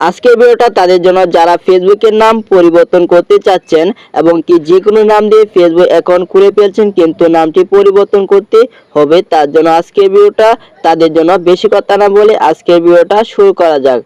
আজকের ভিডিওটা তাদের জন্য যারা ফেসবুকের নাম পরিবর্তন করতে চাচ্ছেন এবং কি যে কোনো নাম দিয়ে ফেসবুক অ্যাকাউন্ট খুলে ফেলছেন কিন্তু নামটি পরিবর্তন করতে হবে, তার জন্য আজকের ভিডিওটা তাদের জন্য। বেশি কথা না বলে আজকের ভিডিওটা শুরু করা যাক।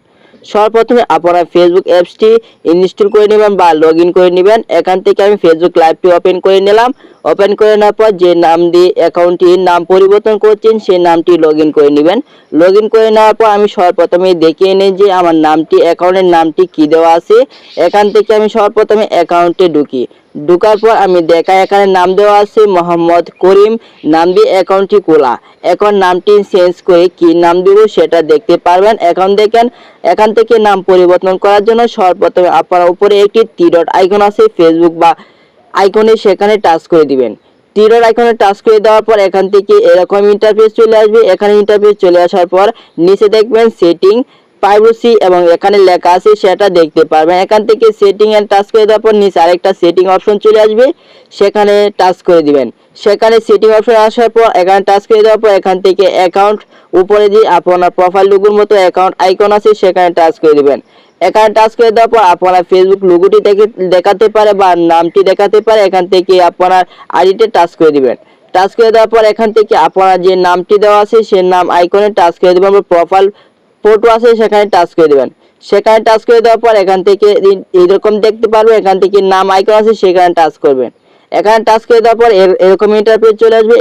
সর্বপ্রথমে আপনারা ফেসবুক অ্যাপসটি ইনস্টল করে নেবেন বা লগ ইন করে নেবেন। এখান থেকে আমি ফেসবুক লাইভটি ওপেন করে নিলাম। ওপেন করে নেওয়ার পর যে নাম দিয়ে অ্যাকাউন্টটির নাম পরিবর্তন করছেন সেই নামটি লগ ইন করে নেবেন। লগ ইন করে নেওয়ার পর আমি সর্বপ্রথমে দেখিয়ে নিই যে আমার নামটি, অ্যাকাউন্টের নামটি কী দেওয়া আছে। এখান থেকে আমি সর্বপ্রথমে অ্যাকাউন্টে ঢুকি। ঢোকার পর আমি দেখাই এখানে নাম দেওয়া আছে মোহাম্মদ করিম, নাম দিয়ে অ্যাকাউন্টটি খোলা। এখন নামটি চেঞ্জ করে কি নাম দেব সেটা দেখতে পারবেন। এখন দেখেন এখান থেকে নাম পরিবর্তন করার জন্য সর্বপ্রথমে আপনার উপরে একটি থ্রি ডট আইকন আছে ফেসবুক বা আইকনে, সেখানে টাচ করে দিবেন। থ্রি ডট আইকনে টাচ করে দেওয়ার পর এখান থেকে এরকম ইন্টারফেস চলে আসবে। এখানে ইন্টারফেস চলে আসার পর নিচে দেখবেন সেটিং, প্রাইভেসি এবং এখানে লেখা আছে সেটা দেখতে পারবেন। এখান থেকে সেটিং এ টাচ করে দেওয়ার পর নিচে আরেকটা সেটিং অপশন চলে আসবে, সেখানে টাচ করে দিবেন। সেখানে সেটিং অপশন আসার পর এখানে টাচ করে দেওয়ার পর এখান থেকে অ্যাকাউন্ট, উপরে যে আপনার প্রোফাইল লোগোর মতো অ্যাকাউন্ট আইকন আছে সেখানে টাচ করে দিবেন। এখানে টাচ করে দেওয়ার পর আপনার ফেসবুক লোগোটি দেখাতে পারে বা নামটি দেখাতে পারে। এখান থেকে আপনার আইডিতে টাচ করে দিবেন। টাচ করে দেওয়ার পর এখান থেকে আপনার যে নামটি দেওয়া আছে সেই নাম আইকনে টাচ করে দেবেন। প্রোফাইল ফটো আছে সেখানে টাচ করে দেবেন। সেখানে টাচ করে দেওয়ার পর এখান থেকে এইরকম দেখতে পারবেন। এখান থেকে নাম আইকন আছে সেখানে টাচ করবেন। এখানে টাচ করে দেওয়ার পর এরকম ইন্টারফেস চলে আসবে।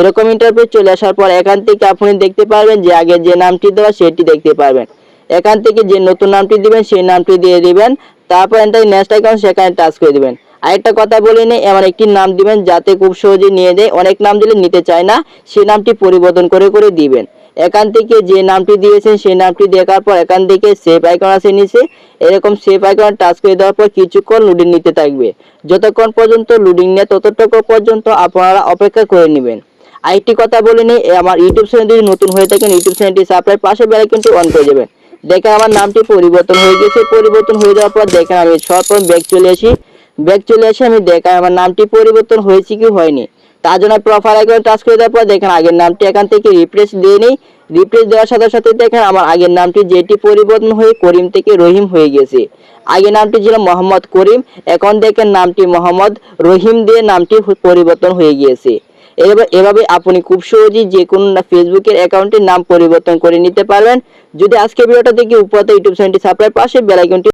এরকম ইন্টারফেস চলে আসার পর এখান থেকে আপনি দেখতে পারবেন যে আগে যে নামটি দেওয়া সেটি দেখতে পারবেন। এখান থেকে যে নতুন নামটি দিবেন সেই নামটি দিয়ে দিবেন। তারপর এখানে নেক্সট আইকন সেখানে টাচ করে দিবেন। আরেকটা কথা বলে নেই, এমন একটি নাম দিবেন যাতে খুব সহজে নিয়ে দেয়। অনেক নাম দিলে নিতে চায় না, সেই নামটি পরিবর্তন করে করে দিবেন। এখান থেকে যে নামটি দিয়েছেন সেই নামটি দেখার পর এখান থেকে সেভ আইকন আছে নিচে, এরকম সেভ আইকন টাচ করে দেওয়ার পর কিছুক্ষণ লোডিং নিতে থাকবে। যতক্ষণ পর্যন্ত লোডিং নেয় ততটুকু পর্যন্ত আপনারা অপেক্ষা করে নেবেন। আরেকটি কথা বলে নিই, আমার ইউটিউব চ্যানেল যদি নতুন হয়ে থাকেন ইউটিউব চ্যানেলটি সাবস্ক্রাইব, পাশে বেল আইকনটি অন করে দেবেন। দেখেন আমার নামটি পরিবর্তন হয়ে গেছে। পরিবর্তন হয়ে যাওয়ার পর দেখেন আমি সর্বপ্রথম ব্যাক চলে আসি। ব্যাক চলে আসে আমি দেখাই আমার নামটি পরিবর্তন হয়েছে কি হয়নি। তার জন্য প্রোফাইল আইকনে টাচ করে দেওয়ার পর দেখেন আগের নামটি এখান থেকে রিফ্রেশ দিয়ে নিই। রিফ্রেশ দেওয়ার সাথে সাথে দেখেন আমার আগের নামটি যেটি পরিবর্তন হয়ে করিম থেকে রহিম হয়ে গেছে। আগের নামটি ছিল মোহাম্মদ করিম, এখন দেখেন নামটি মোহাম্মদ রহিম দিয়ে নামটি পরিবর্তন হয়ে গিয়েছে। এভাবে আপনি খুব সহজেই যে কোনো ফেসবুকের অ্যাকাউন্টের নাম পরিবর্তন করে নিতে পারবেন। যদি আজকে ভিডিওটা দেখে উপরে ইউটিউব চ্যানেলটি সাবস্ক্রাইব, পাশে বেল আইকনটি